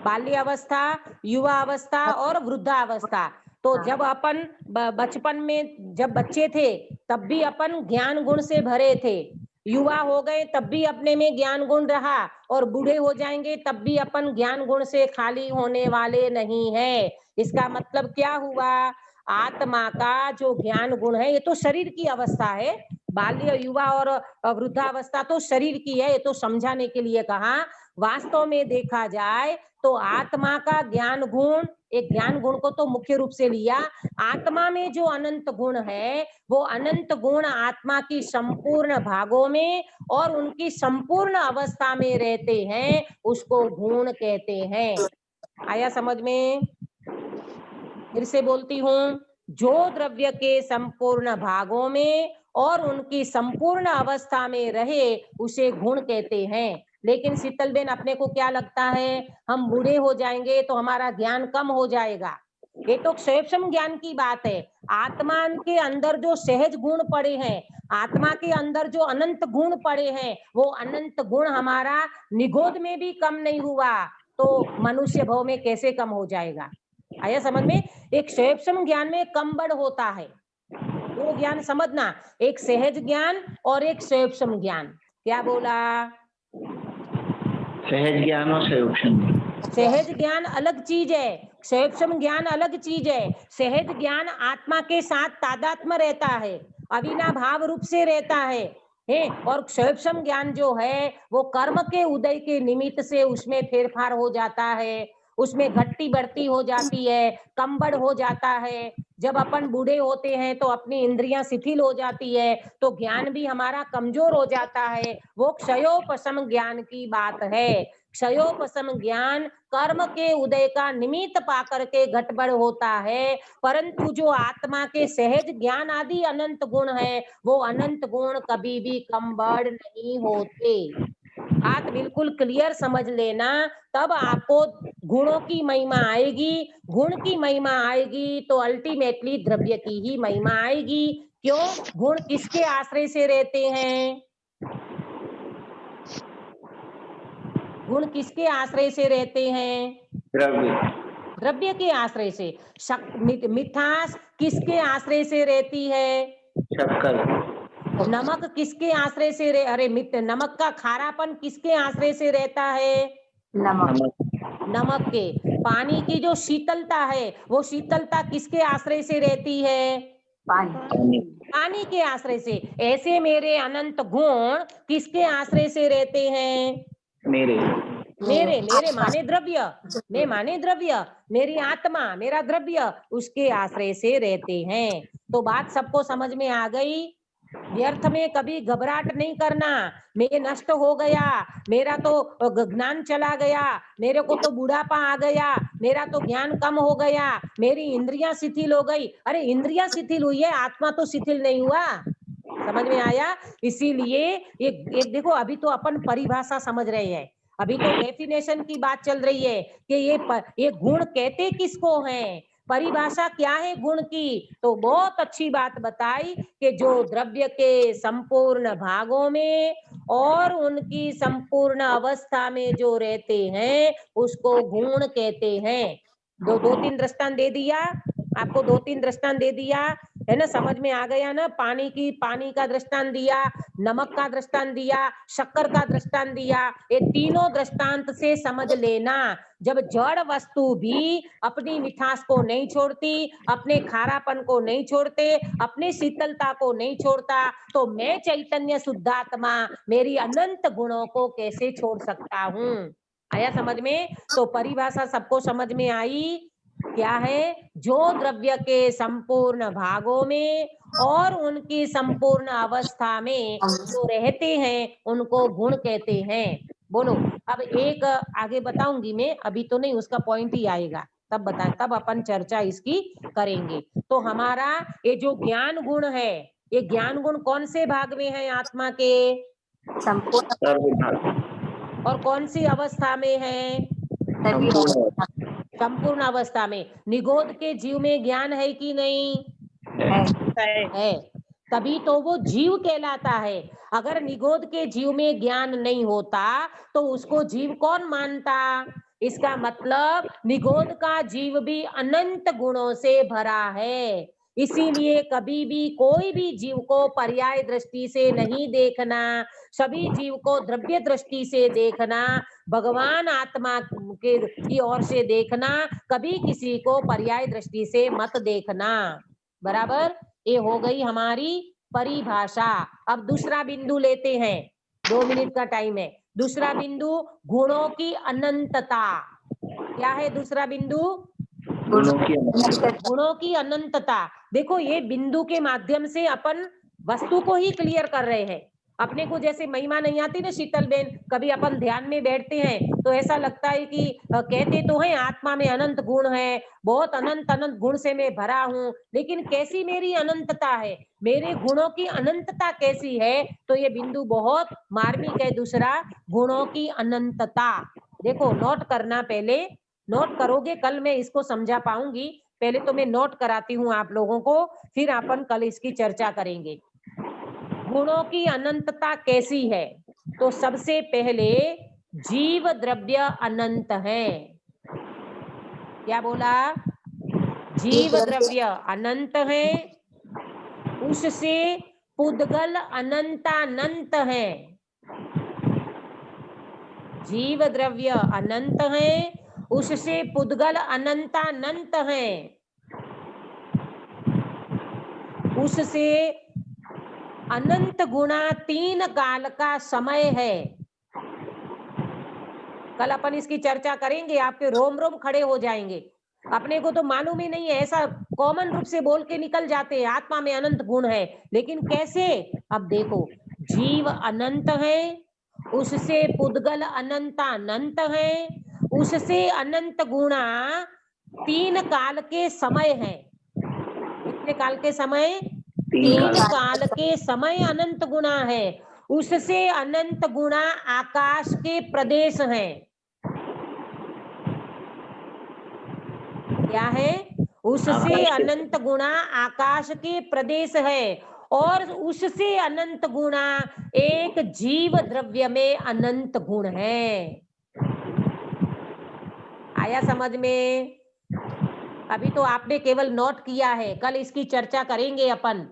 बाल्य अवस्था, युवा अवस्था और वृद्धावस्था। तो जब अपन बचपन में, जब बच्चे थे तब भी अपन ज्ञान गुण से भरे थे, युवा हो गए तब भी अपने में ज्ञान गुण रहा, और बूढ़े हो जाएंगे तब भी अपन ज्ञान गुण से खाली होने वाले नहीं है। इसका मतलब क्या हुआ? आत्मा का जो ज्ञान गुण है, ये तो शरीर की अवस्था है, बाल्य, युवा और वृद्धावस्था तो शरीर की है, ये तो समझाने के लिए कहा। वास्तव में देखा जाए तो आत्मा का ज्ञान गुण, एक ज्ञान गुण को तो मुख्य रूप से लिया, आत्मा में जो अनंत गुण है, वो अनंत गुण आत्मा की संपूर्ण भागों में और उनकी संपूर्ण अवस्था में रहते हैं, उसको गुण कहते हैं। आया समझ में? फिर से बोलती हूँ, जो द्रव्य के संपूर्ण भागों में और उनकी संपूर्ण अवस्था में रहे उसे गुण कहते हैं। लेकिन शीतल बेन, अपने को क्या लगता है, हम बूढ़े हो जाएंगे तो हमारा ज्ञान कम हो जाएगा? ये तो सूक्ष्म ज्ञान की बात है। आत्मा के अंदर जो सहज गुण पड़े हैं, आत्मा के अंदर जो अनंत गुण पड़े हैं, वो अनंत गुण हमारा निगोद में भी कम नहीं हुआ, तो मनुष्य भव में कैसे कम हो जाएगा? आया समझ में? एक सूक्ष्म ज्ञान में कम बढ़ होता है, वो ज्ञान समझना, एक सहज ज्ञान और एक सूक्ष्म ज्ञान। क्या बोला? सहज ज्ञान और सूक्ष्म। सहज ज्ञान अलग चीज है, सूक्ष्म ज्ञान अलग चीज है। सहज ज्ञान आत्मा के साथ तादात्म्य रहता है, अविनाभाव रूप से रहता है, और सूक्ष्म ज्ञान जो है वो कर्म के उदय के निमित्त से उसमें फेरफार हो जाता है, उसमें घट्टी बढ़ती हो जाती है, कमबड़ हो जाता है। जब अपन बूढ़े होते हैं तो अपनी इंद्रियां शिथिल हो जाती है, तो ज्ञान भी हमारा कमजोर हो जाता है। वो क्षयोपशम ज्ञान की बात है। क्षयोपशम ज्ञान कर्म के उदय का निमित्त पाकर के घटबड़ होता है, परंतु जो आत्मा के सहज ज्ञान आदि अनंत गुण है, वो अनंत गुण कभी भी कमबड़ नहीं होते। बात बिल्कुल क्लियर समझ लेना, तब आपको गुणों की महिमा आएगी। गुण की महिमा आएगी तो अल्टीमेटली द्रव्य की ही महिमा आएगी। क्यों? गुण किसके आश्रय से रहते हैं? गुण किसके आश्रय से रहते हैं? द्रव्य। द्रव्य के आश्रय से। मिठास किसके आश्रय से रहती है? शक्कर। नमक किसके आश्रय से नमक का खारापन किसके आश्रय से रहता है? नमक के। पानी की जो शीतलता है, वो शीतलता किसके आश्रय से रहती है? पानी के आश्रय से। ऐसे मेरे अनंत गुण किसके आश्रय से रहते हैं? मेरे मेरे माने द्रव्य, मैं माने द्रव्य, मेरी आत्मा मेरा द्रव्य उसके आश्रय से रहते हैं। तो बात सबको समझ में आ गई। व्यर्थ में कभी घबराहट नहीं करना, मैं नष्ट हो गया, मेरा तो ज्ञान चला गया, मेरे को तो बुढ़ापा आ गया, मेरा तो ज्ञान कम हो गया, मेरी इंद्रियां शिथिल हो गई। अरे इंद्रियां शिथिल हुई है, आत्मा तो शिथिल नहीं हुआ। समझ में आया? इसीलिए एक देखो, अभी तो अपन परिभाषा समझ रहे हैं, अभी तो डेफिनेशन की बात चल रही है कि ये गुण कहते किसको हैं, परिभाषा क्या है गुण की। तो बहुत अच्छी बात बताई कि जो द्रव्य के संपूर्ण भागों में और उनकी संपूर्ण अवस्था में जो रहते हैं उसको गुण कहते हैं। दो तीन दृष्टांत दे दिया आपको, 2-3 दृष्टांत दे दिया है ना, समझ में आ गया ना। पानी का दृष्टांत दिया, नमक का दृष्टांत दिया, शक्कर का दृष्टांत दिया। ये तीनों दृष्टांत से समझ लेना, जब जड़ वस्तु भी अपनी मिठास को नहीं छोड़ती, अपने खारापन को नहीं छोड़ते, अपनी शीतलता को नहीं छोड़ता, तो मैं चैतन्य शुद्धात्मा मेरी अनंत गुणों को कैसे छोड़ सकता हूँ। आया समझ में? तो परिभाषा सबको समझ में आई। क्या है? जो द्रव्य के संपूर्ण भागों में और उनकी संपूर्ण अवस्था में जो रहते हैं उनको गुण कहते हैं। बोलो। अब एक आगे बताऊंगी मैं, अभी तो नहीं, उसका पॉइंट ही आएगा तब बताएं, तब अपन चर्चा इसकी करेंगे। तो हमारा ये जो ज्ञान गुण है, ये ज्ञान गुण कौन से भाग में है आत्मा के? संपूर्ण सर्वभाग और कौन सी अवस्था में है? संपूर्ण संपूर्ण अवस्था में। निगोद के जीव में ज्ञान है कि नहीं? है, तभी तो वो जीव कहलाता है। अगर निगोद के जीव में ज्ञान नहीं होता तो उसको जीव कौन मानता? इसका मतलब निगोद का जीव भी अनंत गुणों से भरा है। इसीलिए कभी भी कोई भी जीव को पर्याय दृष्टि से नहीं देखना, सभी जीव को द्रव्य दृष्टि से देखना, भगवान आत्मा के की ओर से देखना, कभी किसी को पर्याय दृष्टि से मत देखना। बराबर? ये हो गई हमारी परिभाषा। अब दूसरा बिंदु लेते हैं, 2 मिनट का टाइम है। दूसरा बिंदु गुणों की अनंतता। क्या है दूसरा बिंदु? गुणों की अनंतता। देखो, ये बिंदु के माध्यम से अपन वस्तु को ही क्लियर कर रहे हैं। अपने को जैसे महिमा नहीं आती ना शीतल बेन, कभी अपन ध्यान में बैठते हैं तो ऐसा लगता है कि कहते तो हैं आत्मा में अनंत गुण है, बहुत अनंत अनंत गुण से मैं भरा हूं, लेकिन कैसी मेरी अनंतता है, मेरे गुणों की अनंतता कैसी है? तो ये बिंदु बहुत मार्मिक है। दूसरा, गुणों की अनंतता। देखो, नोट करना, पहले नोट करोगे, कल मैं इसको समझा पाऊंगी। पहले तो मैं नोट कराती हूँ आप लोगों को, फिर अपन कल इसकी चर्चा करेंगे। गुणों की अनंतता कैसी है? तो सबसे पहले जीव द्रव्य अनंत है। क्या बोला? जीव द्रव्य अनंत है, उससे पुद्गल अनंतानंत है। जीव द्रव्य अनंत है, उससे पुद्गल अनंतानंत है, उससे अनंत गुणा 3 काल का समय है। कल अपन इसकी चर्चा करेंगे, आपके रोम रोम खड़े हो जाएंगे। अपने को तो मालूम ही नहीं है, ऐसा कॉमन रूप से बोल के निकल जाते हैं आत्मा में अनंत गुण है, लेकिन कैसे? अब देखो, जीव अनंत है, उससे पुद्गल अनंतानंत है, उससे अनंत गुणा 3 काल के समय है। कितने काल के समय? 3 काल के समय अनंत गुणा है। उससे अनंत गुणा आकाश के प्रदेश हैं। क्या है? उससे अनंत गुणा आकाश के प्रदेश है, और उससे अनंत गुणा एक जीव द्रव्य में अनंत गुण है। आया समझ में? अभी तो आपने केवल नोट किया है, कल इसकी चर्चा करेंगे अपन।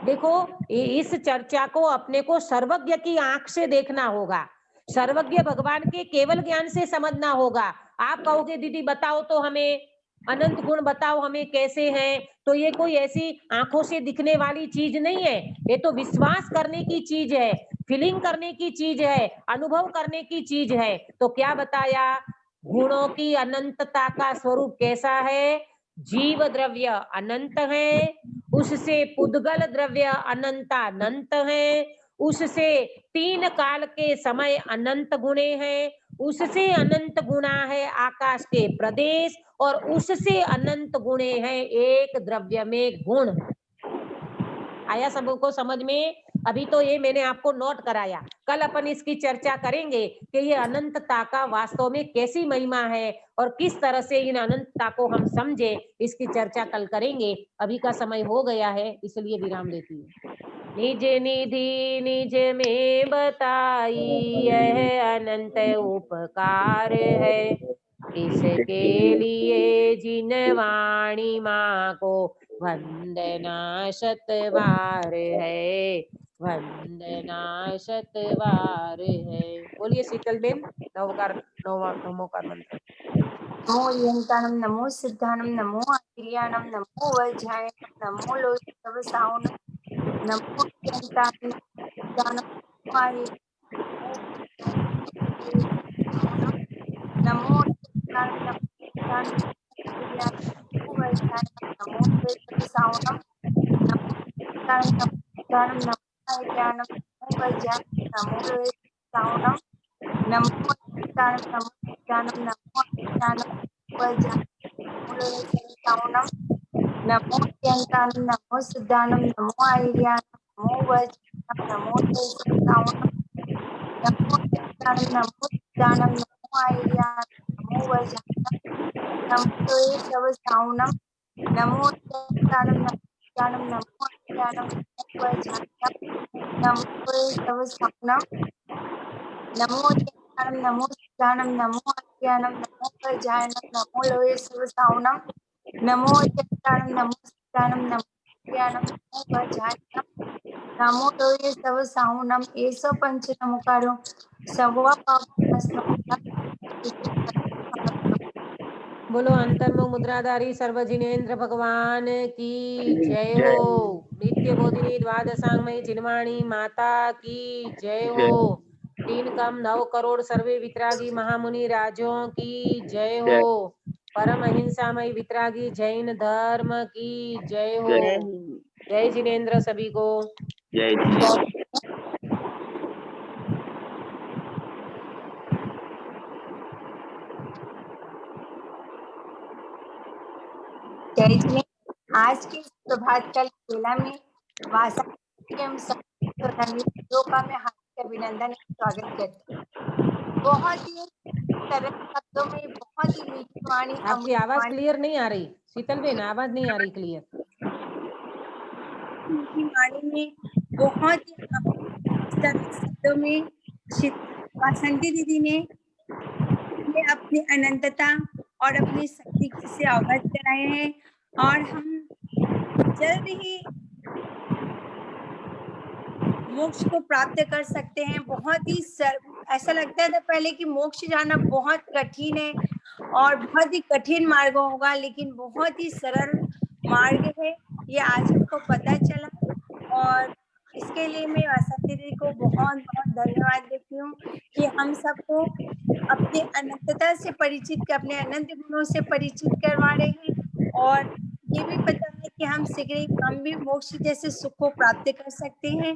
देखो, इस चर्चा को अपने को सर्वज्ञ की आंख से देखना होगा, सर्वज्ञ भगवान के केवल ज्ञान से समझना होगा। आप कहोगे दीदी बताओ तो हमें, अनंत गुण बताओ हमें कैसे हैं, तो ये कोई ऐसी आंखों से दिखने वाली चीज नहीं है, ये तो विश्वास करने की चीज है। फीलिंग करने की चीज है, अनुभव करने की चीज है। तो क्या बताया, गुणों की अनंतता का स्वरूप कैसा है? जीव द्रव्य अनंत है, उससे पुद्गल द्रव्य अनंत है, उससे 3 काल के समय अनंत गुणे हैं, उससे अनंत गुणा है आकाश के प्रदेश, और उससे अनंत गुणे हैं एक द्रव्य में गुण। आया सबको समझ में? अभी तो ये मैंने आपको नोट कराया, कल अपन इसकी चर्चा करेंगे कि ये अनंतता का वास्तव में कैसी महिमा है और किस तरह से इन अनंतता को हम समझे, इसकी चर्चा कल करेंगे। अभी का समय हो गया है, इसलिए विराम देती हूँ। निज निधि निज में बताई यह अनंत उपकार है, इसके लिए जिन वाणी माँ को वंदना शतवार है, वंदना शतवार है। बोलिए शीतल बेन, नवोकार मंत्र। नमो यंताणं नमो सिद्धाणं नमो आर्याणं नमो वज्रायणं नमो लोहितवसावनं नमो यंताणं सिद्धाणं नमो नमो यंताणं नमो सिद्धाणं नमो वज्रायणं नमो लोहितवसावनं नमो यंताणं नमो सिद्धाणं नमो आर्याणं नमो वज्रायणं नमो लोहितवसावनं नमो यंताणं नमो सिद्धाणं नमो आर्याणं नमो यंताणं नमो सिद्धाणं नमो आर्याणं नमो वज्रायणं नमो लोहितवसावनं नमो यंताणं नमो सिद्धाणं नमो आर्याणं नमो वज्रायणं नमो लोहितवसावनं नमो यंताणं नमो सिद्धाणं नमो आर्याणं नमो वज्रायणं नमो लोहितवसावनं नमो यंताणं नमो सिद्धाणं नमो आर्याणं नमो वज्रायणं नमो लोहितवसावनं नमो यंताणं नमो सिद्धाणं नमो आर्याणं नमो वज्रायणं नमो लोहितवसावनं। ये सब पंच नमोकारों सवा बोलो अंतर्मुख मुद्राधारी सर्वजिनेन्द्र भगवान की जय हो। नित्य बोधिनी द्वादशांगमयी चिन्माणी माता की जय हो। 3 कम 9 करोड़ सर्वे वितरागी महामुनि राजों की जय हो। परम अहिंसामय वितरागी जैन धर्म की जय हो। जय जिनेन्द्र सभी को। जय जिनेन्द्र। जय जिने। आज के इस प्रभात काल बेला में वासा के हम सभी लोगों का मैं हार्दिक अभिनंदन स्वागत करती हूँ। बहुत ही सरल शब्दों में बहुत ही मीठी वाणी, आपकी अमृत आवाज वाणी, क्लियर नहीं आ रही शीतल बेन, आवाज नहीं आ रही क्लियर। मीठी वाणी में बहुत ही सरल शब्दों में वासंती दीदी ने हमें अपनी अनंतता और अपनी शक्ति से अवगत कराए हैं, और हम जल्द ही मोक्ष को प्राप्त कर सकते हैं। बहुत ही ऐसा लगता था पहले कि मोक्ष जाना बहुत कठिन है और बहुत ही कठिन मार्ग होगा, लेकिन बहुत ही सरल मार्ग है, ये आज हमको पता चला। और इसके लिए मैं वासंती दीदी को बहुत बहुत धन्यवाद देती हूँ कि हम सबको अपने अनंतता से परिचित, अपने अनंत गुणों से परिचित करवा रहे हैं, और ये भी पता है कि हम शीघ्र हम भी मोक्ष जैसे सुख को प्राप्त कर सकते हैं।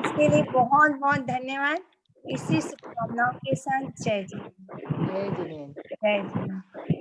इसके लिए बहुत बहुत धन्यवाद। इसी शुभकामनाओं के साथ जय जी। जय जिनेन्द्र। जय जी।